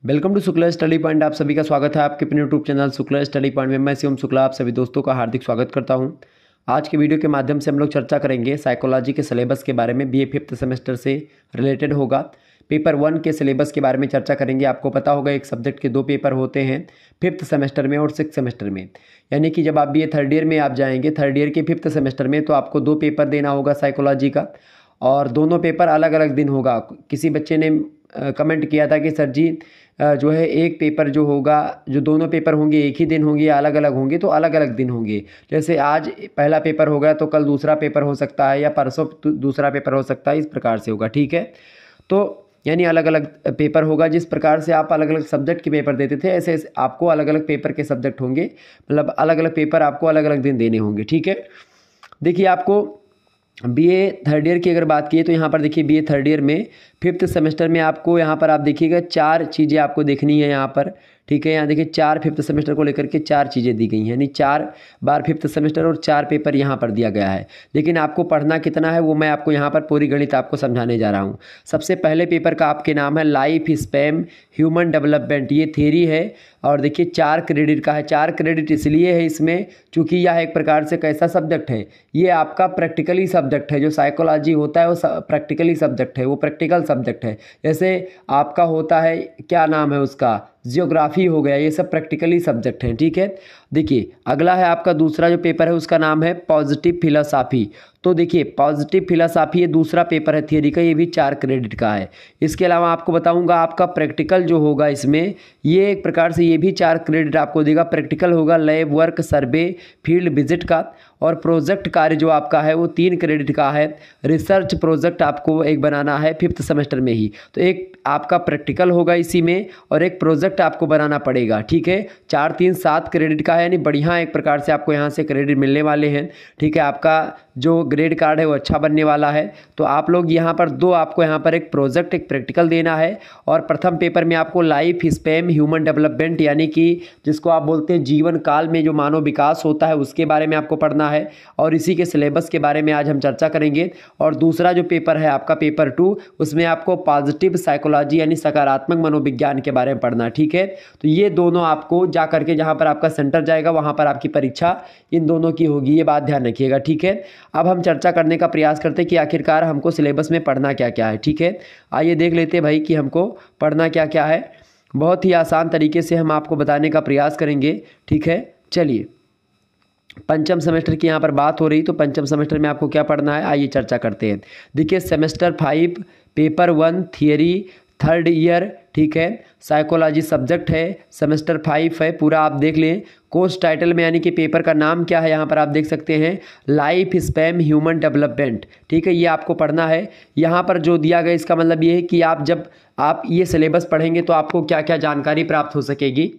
Welcome to Shukla study point. आप सभी का स्वागत है आपके अपने YouTube channel Shukla study point में। मैं शिवम शुक्ला आप सभी दोस्तों का हार्दिक स्वागत करता हूं। आज के वीडियो के माध्यम से हम लोग चर्चा करेंगे साइकोलॉजी के सिलेबस के बारे में। बीए फिफ्थ सेमेस्टर से रिलेटेड होगा। पेपर 1 के सिलेबस के बारे में चर्चा करेंगे। आपको पता होगा एक सब्जेक्ट के 2 पेपर होते हैं फिफ्थ सेमेस्टर में और 6th सेमेस्टर में। यानी कि जब आप बीए थर्ड ईयर में आप जाएंगे, थर्ड ईयर के फिफ्थ सेमेस्टर में, तो आपको 2 पेपर देना होगा साइकोलॉजी का, और दोनों पेपर अलग अलग दिन होगा। किसी बच्चे ने कमेंट किया था कि सर जी जो है एक पेपर जो होगा, जो दोनों पेपर होंगे एक ही दिन होंगे या अलग अलग होंगे, तो अलग अलग दिन होंगे। जैसे आज पहला पेपर होगा तो कल दूसरा पेपर हो सकता है, या परसों दूसरा पेपर हो सकता है। इस प्रकार से होगा, ठीक है। तो यानी अलग अलग पेपर होगा। जिस प्रकार से आप अलग अलग सब्जेक्ट के पेपर देते थे, ऐसे ऐसे आपको अलग अलग पेपर के सब्जेक्ट होंगे, मतलब अलग अलग पेपर आपको अलग अलग दिन देने होंगे, ठीक है। देखिए, आपको बीए थर्ड ईयर की अगर बात की तो यहाँ पर देखिए बीए थर्ड ईयर में फिफ्थ सेमेस्टर में आपको यहाँ पर आप देखिएगा 4 चीज़ें आपको देखनी है यहाँ पर, ठीक है। यहाँ देखिए 4 फिफ्थ सेमेस्टर को लेकर के 4 चीज़ें दी गई हैं, यानी 4 बार फिफ्थ सेमेस्टर और 4 पेपर यहाँ पर दिया गया है। लेकिन आपको पढ़ना कितना है वो मैं आपको यहाँ पर पूरी गणित आपको समझाने जा रहा हूँ। सबसे पहले पेपर का आपके नाम है लाइफ स्पैन ह्यूमन डेवलपमेंट, ये थ्योरी है। और देखिए 4 क्रेडिट का है। 4 क्रेडिट इसलिए है इसमें क्योंकि यह एक प्रकार से कैसा सब्जेक्ट है, ये आपका प्रैक्टिकली सब्जेक्ट है। जो साइकोलॉजी होता है वो प्रैक्टिकली सब्जेक्ट है, वो प्रैक्टिकल सब्जेक्ट है। जैसे आपका होता है, क्या नाम है उसका, जियोग्राफी हो गया, ये सब प्रैक्टिकली सब्जेक्ट हैं, ठीक है। देखिए अगला है आपका दूसरा जो पेपर है उसका नाम है पॉजिटिव फिलॉसफी। तो देखिए पॉजिटिव फिलॉसफी ये दूसरा पेपर है थियरी का, ये भी 4 क्रेडिट का है। इसके अलावा आपको बताऊंगा आपका प्रैक्टिकल जो होगा इसमें, ये एक प्रकार से ये भी 4 क्रेडिट आपको देगा। प्रैक्टिकल होगा लैब वर्क, सर्वे, फील्ड विजिट का, और प्रोजेक्ट कार्य जो आपका है वो 3 क्रेडिट का है। रिसर्च प्रोजेक्ट आपको एक बनाना है फिफ्थ सेमेस्टर में ही, तो एक आपका प्रैक्टिकल होगा इसी में और एक प्रोजेक्ट आपको बनाना पड़ेगा, ठीक है। 4 3 7 क्रेडिट का है, यानी बढ़िया एक प्रकार से आपको यहाँ से क्रेडिट मिलने वाले हैं, ठीक है। आपका जो ग्रेड कार्ड है वो अच्छा बनने वाला है। तो आप लोग यहाँ पर आपको यहाँ पर एक प्रोजेक्ट एक प्रैक्टिकल देना है। और प्रथम पेपर में आपको लाइफ स्पैन ह्यूमन डेवलपमेंट, यानी कि जिसको आप बोलते हैं जीवन काल में जो मानव विकास होता है उसके बारे में आपको पढ़ना है, और इसी के सिलेबस के बारे में आज हम चर्चा करेंगे। और दूसरा जो पेपर है आपका पेपर 2, उसमें आपको पॉजिटिव साइकोलॉजी यानी सकारात्मक मनोविज्ञान के बारे में पढ़ना, ठीक है। तो ये दोनों आपको जा करके जहाँ पर आपका सेंटर जाएगा वहाँ पर आपकी परीक्षा इन दोनों की होगी, ये बात ध्यान रखिएगा, ठीक है। अब हम चर्चा करने का प्रयास करते हैं कि आखिरकार हमको सिलेबस में पढ़ना क्या क्या है, ठीक है। आइए देख लेते हैं भाई कि हमको पढ़ना क्या क्या है। बहुत ही आसान तरीके से हम आपको बताने का प्रयास करेंगे, ठीक है। चलिए, पंचम सेमेस्टर की यहाँ पर बात हो रही, तो पंचम सेमेस्टर में आपको क्या पढ़ना है आइए चर्चा करते हैं। देखिए semester 5 paper 1 theory third year, ठीक है। साइकोलॉजी सब्जेक्ट है, सेमेस्टर 5 है पूरा। आप देख लें कोर्स टाइटल में, यानी कि पेपर का नाम क्या है यहाँ पर आप देख सकते हैं, लाइफ स्पैन ह्यूमन डेवलपमेंट, ठीक है। ये आपको पढ़ना है। यहाँ पर जो दिया गया इसका मतलब ये है कि आप जब आप ये सिलेबस पढ़ेंगे तो आपको क्या क्या जानकारी प्राप्त हो सकेगी,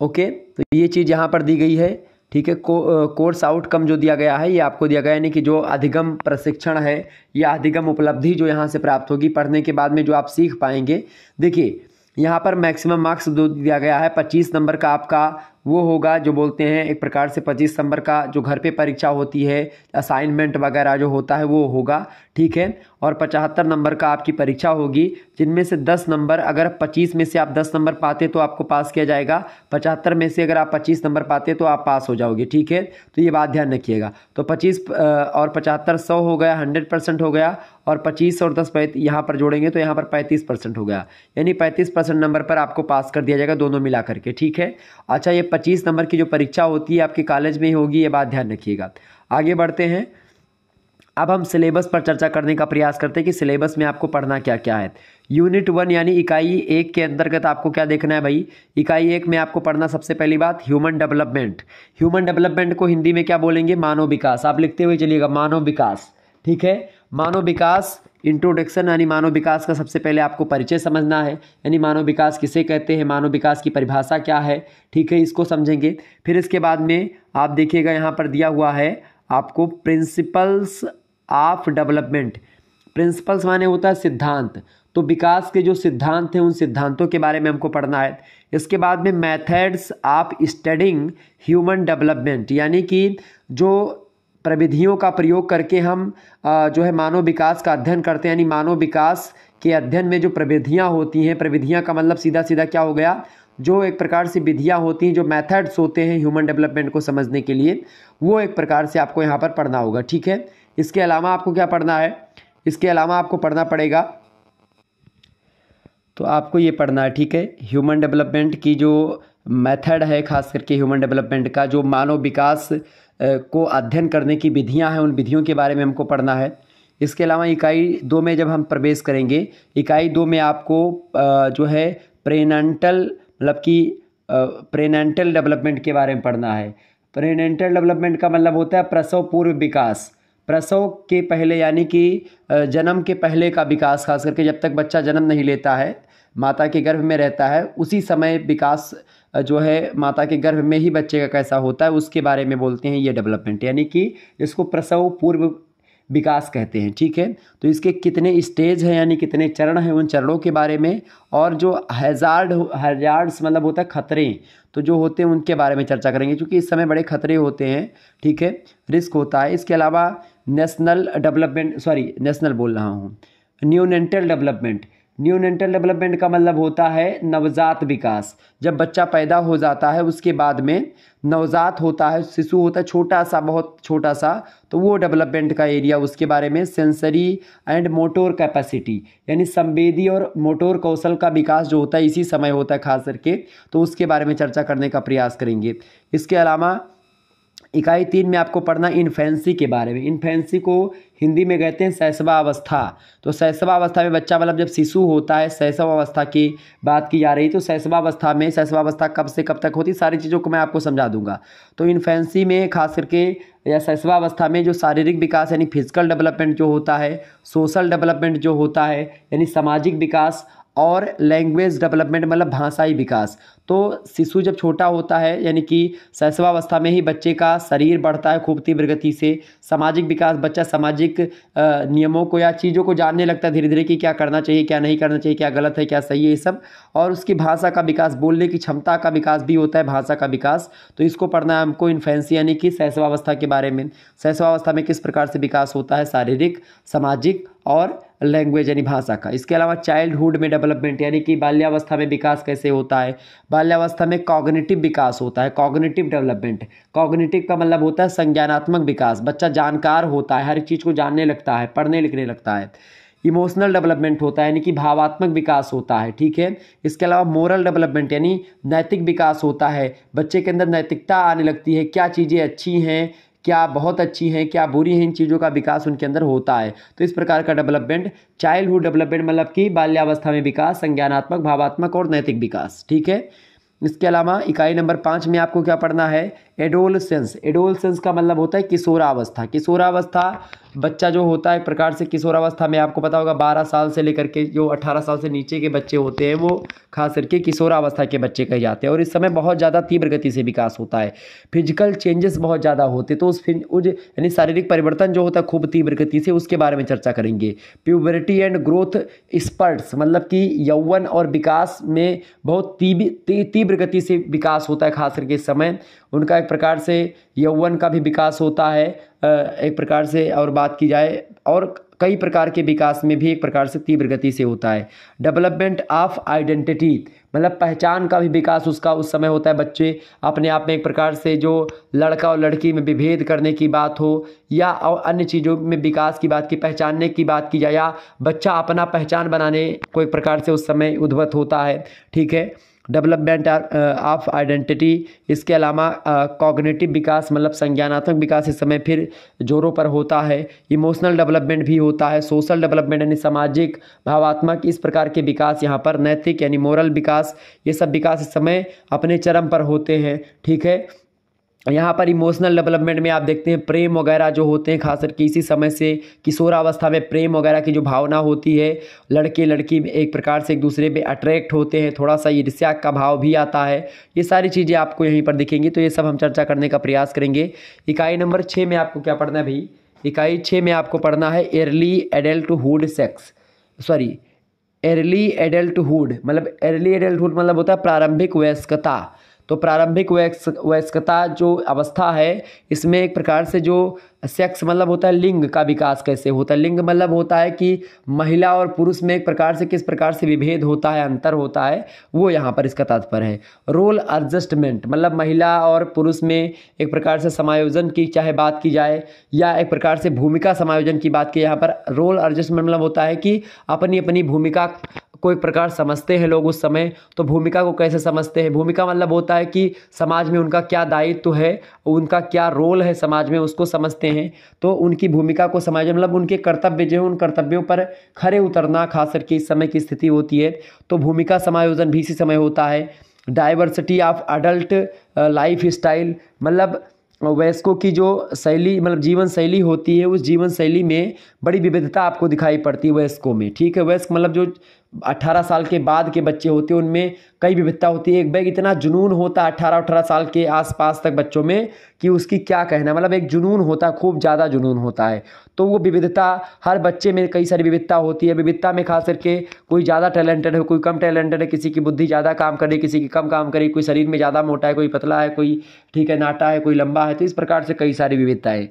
ओके। तो ये चीज़ यहाँ पर दी गई है, ठीक है। कोर्स आउटकम जो दिया गया है ये आपको दिया गया है, यानी कि जो अधिगम प्रशिक्षण है या अधिगम उपलब्धि जो यहाँ से प्राप्त होगी पढ़ने के बाद में, जो आप सीख पाएंगे। देखिए यहाँ पर मैक्सिमम मार्क्स दो दिया गया है। 25 नंबर का आपका वो होगा, जो बोलते हैं एक प्रकार से 25 नंबर का जो घर पे परीक्षा होती है, असाइनमेंट वगैरह जो होता है वो होगा, ठीक है। और 75 नंबर का आपकी परीक्षा होगी, जिनमें से 10 नंबर, अगर 25 में से आप 10 नंबर पाते तो आपको पास किया जाएगा। 75 में से अगर आप 25 नंबर पाते तो आप पास हो जाओगे, ठीक है। तो ये बात ध्यान रखिएगा। तो 25 और 75 100 हो गया, 100% हो गया। और 25 और 10 यहाँ पर जोड़ेंगे तो यहाँ पर 35% हो गया, यानी 35% नंबर पर आपको पास कर दिया जाएगा दोनों मिला करके, ठीक है। अच्छा, ये 25 नंबर की जो परीक्षा होती है आपके कॉलेज में ही होगी, ये बात ध्यान रखिएगा। आगे बढ़ते हैं। अब हम सिलेबस पर चर्चा करने का प्रयास करते हैं कि सिलेबस में आपको पढ़ना क्या क्या है। यूनिट 1 यानी इकाई 1 के अंतर्गत आपको क्या देखना है भाई। इकाई 1 में आपको पढ़ना सबसे पहली बात ह्यूमन डेवलपमेंट। ह्यूमन डेवलपमेंट को हिंदी में क्या बोलेंगे, मानव विकास। आप लिखते हुए चलिएगा मानव विकास, ठीक है। मानव विकास इंट्रोडक्शन, यानी मानव विकास का सबसे पहले आपको परिचय समझना है, यानी मानव विकास किसे कहते हैं, मानव विकास की परिभाषा क्या है, ठीक है, इसको समझेंगे। फिर इसके बाद में आप देखिएगा यहाँ पर दिया हुआ है आपको प्रिंसिपल्स ऑफ डेवलपमेंट। प्रिंसिपल्स माने होता है सिद्धांत, तो विकास के जो सिद्धांत हैं उन सिद्धांतों के बारे में हमको पढ़ना है। इसके बाद में methods of studying human development, यानी कि जो प्रविधियों का प्रयोग करके हम जो है मानव विकास का अध्ययन करते हैं, यानी मानव विकास के अध्ययन में जो प्रविधियाँ होती हैं, प्रविधियाँ का मतलब सीधा सीधा क्या हो गया, जो एक प्रकार से विधियाँ होती हैं, जो मेथड्स होते हैं ह्यूमन डेवलपमेंट को समझने के लिए, वो एक प्रकार से आपको यहाँ पर पढ़ना होगा। ठीक है, इसके अलावा आपको क्या पढ़ना है, इसके अलावा आपको पढ़ना पड़ेगा, तो आपको ये पढ़ना है, ठीक है, ह्यूमन डेवलपमेंट की जो मेथड है, खास करके ह्यूमन डेवलपमेंट का जो मानव विकास को अध्ययन करने की विधियां हैं, उन विधियों के बारे में हमको पढ़ना है। इसके अलावा इकाई 2 में जब हम प्रवेश करेंगे, इकाई 2 में आपको जो है प्रेनेंटल मतलब कि प्रेनेंटल डेवलपमेंट के बारे में पढ़ना है। प्रेनेंटल डेवलपमेंट का मतलब होता है प्रसव पूर्व विकास, प्रसव के पहले यानी कि जन्म के पहले का विकास, खास करके जब तक बच्चा जन्म नहीं लेता है, माता के गर्भ में रहता है, उसी समय विकास जो है माता के गर्भ में ही बच्चे का कैसा होता है उसके बारे में बोलते हैं ये डेवलपमेंट, यानी कि इसको प्रसव पूर्व विकास कहते हैं। ठीक है, तो इसके कितने स्टेज हैं यानी कितने चरण हैं, उन चरणों के बारे में, और जो हैजार्ड्स मतलब होता है खतरे, तो जो होते हैं उनके बारे में चर्चा करेंगे, क्योंकि इस समय बड़े खतरे होते हैं। ठीक है, रिस्क होता है। इसके अलावा नेशनल बोल रहा हूँ, न्यूनेंटल डेवलपमेंट। न्यूनेंटल डेवलपमेंट का मतलब होता है नवजात विकास। जब बच्चा पैदा हो जाता है उसके बाद में नवजात होता है, शिशु होता है छोटा सा, बहुत छोटा सा, तो वो डेवलपमेंट का एरिया, उसके बारे में सेंसरी एंड मोटोर कैपेसिटी यानी संवेदी और मोटोर कौशल का विकास जो होता है इसी समय होता है खास करके, तो उसके बारे में चर्चा करने का प्रयास करेंगे। इसके अलावा इकाई 3 में आपको पढ़ना इन्फेंसी के बारे में। इन्फेंसी को हिंदी में कहते हैं शैशवा अवस्था। तो शैशवा अवस्था में बच्चा मतलब जब शिशु होता है, शैशव अवस्था की बात की जा रही, तो शैशवा अवस्था में, शैशवा अवस्था कब से कब तक होती, सारी चीज़ों को मैं आपको समझा दूंगा। तो इन्फेंसी में खास करके या शैशवा अवस्था में जो शारीरिक विकास यानी फिजिकल डेवलपमेंट जो होता है, सोशल डेवलपमेंट जो होता है यानी सामाजिक विकास, और लैंग्वेज डेवलपमेंट मतलब भाषाई विकास। तो शिशु जब छोटा होता है यानी कि शैशवावस्था में ही बच्चे का शरीर बढ़ता है खूब तीव्र गति से। सामाजिक विकास, बच्चा सामाजिक नियमों को या चीज़ों को जानने लगता है धीरे धीरे कि क्या करना चाहिए, क्या नहीं करना चाहिए, क्या गलत है, क्या सही है, ये सब। और उसकी भाषा का विकास, बोलने की क्षमता का विकास भी होता है, भाषा का विकास। तो इसको पढ़ना है हमको इन्फेंसी यानी कि शैशवावस्था के बारे में। शैशवावस्था में किस प्रकार से विकास होता है, शारीरिक, सामाजिक और लैंग्वेज यानी भाषा का। इसके अलावा चाइल्डहुड में डेवलपमेंट यानी कि बाल्यावस्था में विकास कैसे होता है। बाल्यावस्था में कॉग्निटिव विकास होता है, कॉग्निटिव डेवलपमेंट। कॉग्निटिव का मतलब होता है संज्ञानात्मक विकास, बच्चा जानकार होता है, हर चीज़ को जानने लगता है, पढ़ने लिखने लगता है। इमोशनल डेवलपमेंट होता है यानी कि भावात्मक विकास होता है। ठीक है, इसके अलावा मोरल डेवलपमेंट यानी नैतिक विकास होता है, बच्चे के अंदर नैतिकता आने लगती है, क्या चीज़ें अच्छी हैं, क्या बहुत अच्छी हैं, क्या बुरी हैं, इन चीज़ों का विकास उनके अंदर होता है। तो इस प्रकार का डेवलपमेंट चाइल्डहुड डेवलपमेंट मतलब कि बाल्यावस्था में विकास, संज्ञानात्मक, भावात्मक और नैतिक विकास। ठीक है, इसके अलावा इकाई नंबर 5 में आपको क्या पढ़ना है, एडोलसेंस। एडोलसेंस का मतलब होता है किशोरावस्था। किशोरावस्था बच्चा जो होता है एक प्रकार से किशोरावस्था में आपको पता होगा 12 साल से लेकर के जो 18 साल से नीचे के बच्चे होते हैं वो खास करके किशोरावस्था के बच्चे कहे जाते हैं। और इस समय बहुत ज़्यादा तीव्र गति से विकास होता है, फिजिकल चेंजेस बहुत ज़्यादा होते हैं। तो उस यानी शारीरिक परिवर्तन जो होता है खूब तीव्र गति से, उसके बारे में चर्चा करेंगे। प्यूबर्टी एंड ग्रोथ स्पर्ट्स मतलब कि यौवन और विकास में बहुत तीव्र गति से विकास होता है, खास करके इस समय उनका एक प्रकार से यौवन का भी विकास होता है एक प्रकार से। और बात की जाए और कई प्रकार के विकास में भी एक प्रकार से तीव्र गति से होता है। डेवलपमेंट ऑफ आइडेंटिटी मतलब पहचान का भी विकास उसका उस समय होता है। बच्चे अपने आप में एक प्रकार से जो लड़का और लड़की में विभेद करने की बात हो या और अन्य चीज़ों में विकास की बात की, पहचानने की बात की जाए, या बच्चा अपना पहचान बनाने को एक प्रकार से उस समय उद्भत होता है। ठीक है, डेवलपमेंट ऑफ आइडेंटिटी। इसके अलावा कॉग्निटिव विकास मतलब संज्ञानात्मक विकास इस समय फिर जोरों पर होता है। इमोशनल डेवलपमेंट भी होता है, सोशल डेवलपमेंट यानी सामाजिक, भावात्मक, इस प्रकार के विकास यहाँ पर, नैतिक यानी मोरल विकास, ये सब विकास इस समय अपने चरम पर होते हैं। ठीक है, यहाँ पर इमोशनल डेवलपमेंट में आप देखते हैं प्रेम वगैरह जो होते हैं, खास करके इसी समय से किशोरावस्था में प्रेम वगैरह की जो भावना होती है, लड़के लड़की एक प्रकार से एक दूसरे पे अट्रैक्ट होते हैं, थोड़ा सा ईर्ष्या का भाव भी आता है। ये सारी चीज़ें आपको यहीं पर दिखेंगी, तो ये सब हम चर्चा करने का प्रयास करेंगे। इकाई नंबर 6 में आपको क्या पढ़ना है भाई, इकाई 6 में आपको पढ़ना है अर्ली एडल्टहुड अर्ली एडल्टहुड मतलब अर्ली एडल्टहुड मतलब होता है प्रारंभिक वयस्कता। तो प्रारंभिक वयस्कता जो अवस्था है, इसमें एक प्रकार से जो सेक्स मतलब होता है लिंग का विकास कैसे होता है। लिंग मतलब होता है कि महिला और पुरुष में एक प्रकार से किस प्रकार से विभेद होता है, अंतर होता है, वो यहाँ पर इसका तात्पर्य है। रोल एडजस्टमेंट मतलब महिला और पुरुष में एक प्रकार से समायोजन की चाहे बात की जाए या एक प्रकार से भूमिका समायोजन की बात की, यहाँ पर रोल एडजस्टमेंट मतलब होता है कि अपनी अपनी भूमिका को एक प्रकार समझते हैं लोग उस समय। तो भूमिका को कैसे समझते हैं, भूमिका मतलब होता है कि समाज में उनका क्या दायित्व है, उनका क्या रोल है समाज में, उसको समझते हैं। तो उनकी भूमिका को समझना मतलब उनके कर्तव्य जो है, उन कर्तव्यों पर खरे उतरना खास करके इस समय की स्थिति होती है। तो भूमिका समायोजन भी इसी समय होता है। Diversity of adult life style मतलब वयस्कों की जो शैली मतलब जीवन शैली होती है, उस जीवन शैली में बड़ी विविधता आपको दिखाई पड़ती है वयस्कों में। ठीक है, वयस्क मतलब जो 18 साल के बाद के बच्चे होते हैं उनमें कई विविधता होती है। एक बैग इतना जुनून होता है 18 साल के आसपास तक बच्चों में कि उसकी क्या कहना, मतलब एक जुनून होता है, खूब ज़्यादा जुनून होता है। तो वो विविधता हर बच्चे में कई सारी विविधता होती है। विविधता में खास करके कोई ज़्यादा टैलेंटेड है, कोई कम टैलेंटेड है, किसी की बुद्धि ज़्यादा काम करे, किसी की कम काम करे, कोई शरीर में ज़्यादा मोटा है, कोई पतला है, कोई ठीक है नाटा है, कोई लंबा है। तो इस प्रकार से कई सारी विविधताएँ।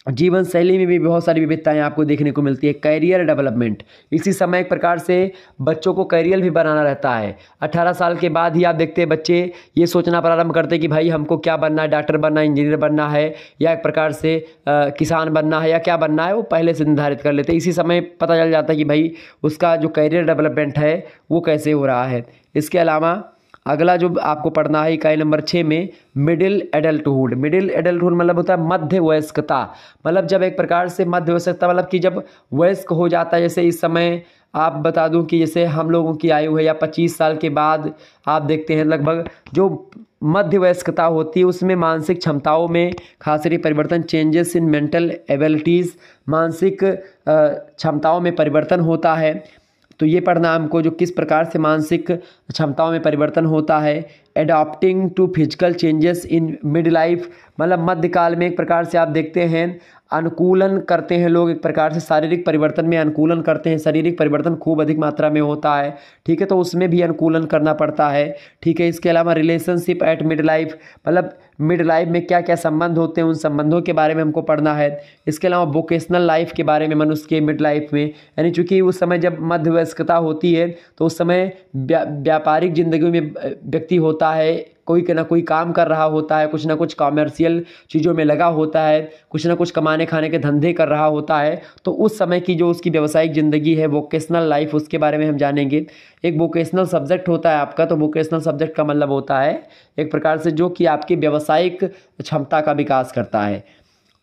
जीवन शैली में भी बहुत सारी विविधताएं आपको देखने को मिलती है। कैरियर डेवलपमेंट, इसी समय एक प्रकार से बच्चों को कैरियर भी बनाना रहता है। 18 साल के बाद ही आप देखते हैं बच्चे ये सोचना प्रारंभ करते हैं कि भाई हमको क्या बनना है, डॉक्टर बनना है, इंजीनियर बनना है या एक प्रकार से किसान बनना है या क्या बनना है, वो पहले से निर्धारित कर लेते हैं। इसी समय पता चल जाता है कि भाई उसका जो कैरियर डेवलपमेंट है वो कैसे हो रहा है। इसके अलावा अगला जो आपको पढ़ना है इकाई नंबर 6 में मिडिल एडल्टहुड। मिडिल एडल्टहुड मतलब होता है मध्य वयस्कता। मतलब जब एक प्रकार से मध्य वयस्कता मतलब कि जब वयस्क हो जाता है, जैसे इस समय आप बता दूं कि जैसे हम लोगों की आयु है या 25 साल के बाद आप देखते हैं लगभग जो मध्य वयस्कता होती है उसमें मानसिक क्षमताओं में खास करके परिवर्तन, चेंजेस इन मेंटल एबिलिटीज़, मानसिक क्षमताओं में परिवर्तन होता है। तो ये पढ़ना हमको जो किस प्रकार से मानसिक क्षमताओं में परिवर्तन होता है। Adopting to physical changes in mid life मतलब मध्यकाल में एक प्रकार से आप देखते हैं अनुकूलन करते हैं लोग, एक प्रकार से शारीरिक परिवर्तन में अनुकूलन करते हैं। शारीरिक परिवर्तन खूब अधिक मात्रा में होता है, ठीक है, तो उसमें भी अनुकूलन करना पड़ता है, ठीक है। इसके अलावा रिलेशनशिप एट मिड लाइफ मतलब मिड लाइफ में क्या क्या संबंध होते हैं, उन संबंधों के बारे में हमको पढ़ना है। इसके अलावा वोकेशनल लाइफ के बारे में मनुष्य के मिड लाइफ में, यानी चूँकि उस समय जब मध्य वयस्कता होती है तो उस समय व्यापारिक जिंदगी में व्यक्ति होता है, कोई ना कोई काम कर रहा होता है, कुछ ना कुछ कॉमर्शियल चीज़ों में लगा होता है, कुछ ना कुछ कमाने खाने के धंधे कर रहा होता है। तो उस समय की जो उसकी व्यावसायिक ज़िंदगी है, वोकेशनल लाइफ, उसके बारे में हम जानेंगे। एक वोकेशनल सब्जेक्ट होता है आपका, तो वोकेशनल सब्जेक्ट का मतलब होता है एक प्रकार से जो कि आपकी व्यावसायिक क्षमता का विकास करता है।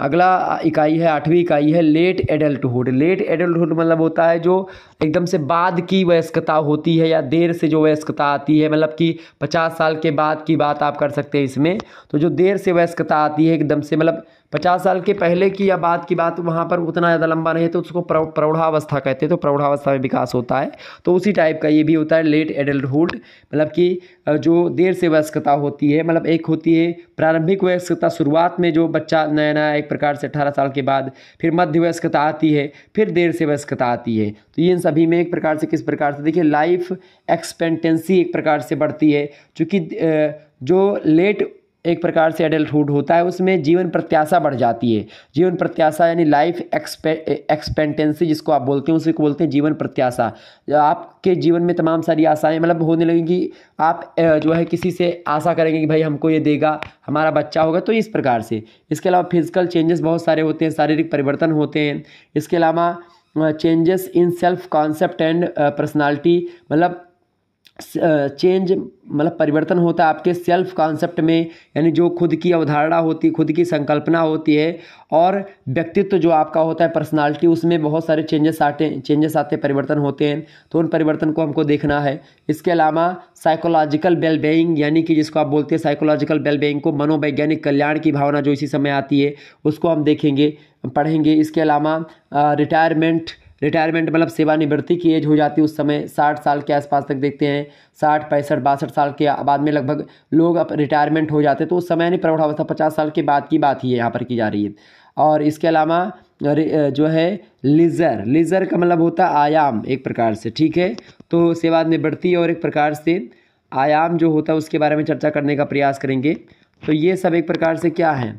अगला इकाई है 8वीं इकाई है लेट एडल्टहुड। लेट एडल्टहुड मतलब होता है जो एकदम से बाद की वयस्कता होती है या देर से जो वयस्कता आती है, मतलब कि 50 साल के बाद की बात आप कर सकते हैं इसमें। तो जो देर से वयस्कता आती है एकदम से, मतलब 50 साल के पहले की या बाद की बात, वहाँ पर उतना ज़्यादा लंबा नहीं है तो उसको प्रौढ़ावस्था कहते हैं। तो प्रौढ़ावस्था में विकास होता है, तो उसी टाइप का ये भी होता है लेट एडल्टहुड, मतलब कि जो देर से वयस्कता होती है। मतलब एक होती है प्रारंभिक वयस्कता, शुरुआत में जो बच्चा नया नया एक प्रकार से 18 साल के बाद, फिर मध्य वयस्कता आती है, फिर देर से वयस्कता आती है। तो ये इन सभी में एक प्रकार से किस प्रकार से देखिए लाइफ एक्सपेक्टेंसी एक प्रकार से बढ़ती है, क्योंकि जो लेट एक प्रकार से एडल्टहुड होता है उसमें जीवन प्रत्याशा बढ़ जाती है। जीवन प्रत्याशा यानी लाइफ एक्सपेक्टेंसी जिसको आप बोलते हैं, उसी को बोलते हैं जीवन प्रत्याशा। आपके जीवन में तमाम सारी आशाएं मतलब होने लगेंगी, आप जो है किसी से आशा करेंगे कि भाई हमको ये देगा, हमारा बच्चा होगा, तो इस प्रकार से। इसके अलावा फिजिकल चेंजेस बहुत सारे होते हैं, शारीरिक परिवर्तन होते हैं। इसके अलावा changes in self concept and personality मतलब चेंज मतलब परिवर्तन होता है आपके सेल्फ कॉन्सेप्ट में, यानी जो खुद की अवधारणा होती है, खुद की संकल्पना होती है, और व्यक्तित्व जो आपका होता है पर्सनालिटी, उसमें बहुत सारे चेंजेस आते परिवर्तन होते हैं। तो उन परिवर्तन को हमको देखना है। इसके अलावा साइकोलॉजिकल वेलबीइंग यानी कि जिसको आप बोलते हैं साइकोलॉजिकल वेलबीइंग को, मनोवैज्ञानिक कल्याण की भावना जो इसी समय आती है उसको हम देखेंगे, पढ़ेंगे। इसके अलावा रिटायरमेंट मतलब सेवानिवृत्ति की एज हो जाती है उस समय 60 साल के आसपास तक देखते हैं, 60, 65, 62 साल के बाद में लगभग लोग अब रिटायरमेंट हो जाते हैं। तो उस समय नहीं प्रौढ़ावस्था 50 साल के बाद की बात ही यहाँ पर की जा रही है। और इसके अलावा जो है लीजर का मतलब होता है आयाम एक प्रकार से, ठीक है। तो सेवानिवृत्ति और एक प्रकार से आयाम जो होता है उसके बारे में चर्चा करने का प्रयास करेंगे। तो ये सब एक प्रकार से क्या है,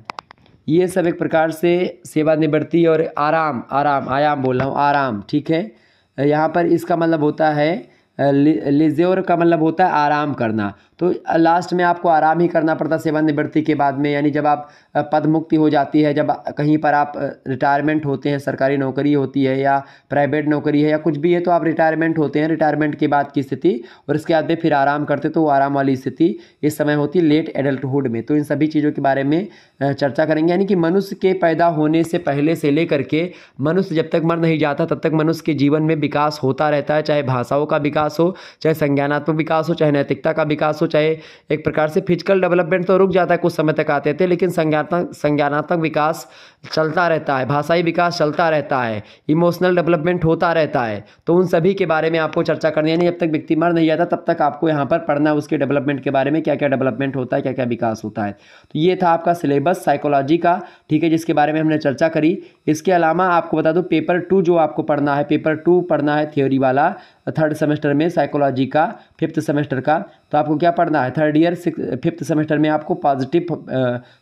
ये सब एक प्रकार से सेवानिवृत्ति और आराम, आयाम बोल रहा हूँ, आराम, ठीक है। यहाँ पर इसका मतलब होता है लीज़्योर का मतलब होता है आराम करना। तो लास्ट में आपको आराम ही करना पड़ता सेवानिवृत्ति के बाद में, यानी जब आप पद मुक्ति हो जाती है, जब कहीं पर आप रिटायरमेंट होते हैं, सरकारी नौकरी होती है या प्राइवेट नौकरी है या कुछ भी है, तो आप रिटायरमेंट होते हैं, रिटायरमेंट के बाद की स्थिति, और इसके बाद में फिर आराम करते, तो वो आराम वाली स्थिति इस समय होती है लेट एडल्टहुड में। तो इन सभी चीज़ों के बारे में चर्चा करेंगे, यानी कि मनुष्य के पैदा होने से पहले से लेकर के मनुष्य जब तक मर नहीं जाता तब तक मनुष्य के जीवन में विकास होता रहता है, चाहे भाषाओं का विकास हो, चाहे संज्ञानात्मक विकास हो, चाहे नैतिकता का विकास हो, चाहे एक प्रकार से फिजिकल डेवलपमेंट तो रुक जाता है, कुछ समय तक आते थे, लेकिन संज्ञानात्मक विकास चलता रहता है, भाषाई विकास चलता रहता है, इमोशनल डेवलपमेंट होता रहता है। तो उन सभी के बारे में आपको चर्चा करनी है, जब तक व्यक्ति मर नहीं जाता तब तक आपको यहाँ पर पढ़ना है उसके डेवलपमेंट के बारे में, क्या क्या डेवलपमेंट होता है, क्या क्या विकास होता है। तो ये था आपका सिलेबस साइकोलॉजी का, ठीक है, जिसके बारे में हमने चर्चा करी। इसके अलावा आपको बता दूं पेपर 2 जो आपको पढ़ना है, पेपर 2 पढ़ना है थ्योरी वाला 3rd सेमेस्टर में साइकोलॉजी का 5th सेमेस्टर का। तो आपको क्या पढ़ना है 3rd ईयर 5th सेमेस्टर में आपको पॉजिटिव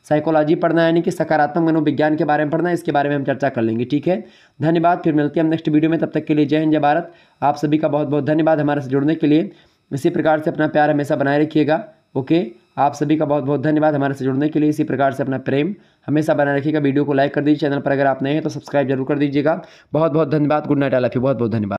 साइकोलॉजी पढ़ना है, यानी कि सकारात्मक मनोविज्ञान के बारे में पढ़ना है। इसके बारे में हम चर्चा कर लेंगे, ठीक है। धन्यवाद, फिर मिलते हैं हम नेक्स्ट वीडियो में, तब तक के लिए जय हिंद, जय भारत। आप सभी का बहुत बहुत धन्यवाद हमारे से जुड़ने के लिए। इसी प्रकार से अपना प्यार हमेशा बनाए रखिएगा, ओके। आप सभी का बहुत बहुत धन्यवाद हमारे से जुड़ने के लिए। इसी प्रकार से अपना प्रेम हमेशा बनाए रखिएगा। वीडियो को लाइक कर दीजिए, चैनल पर अगर आप नए हैं तो सब्सक्राइब जरूर कर दीजिएगा। बहुत बहुत धन्यवाद, good night, I love you, बहुत बहुत धन्यवाद।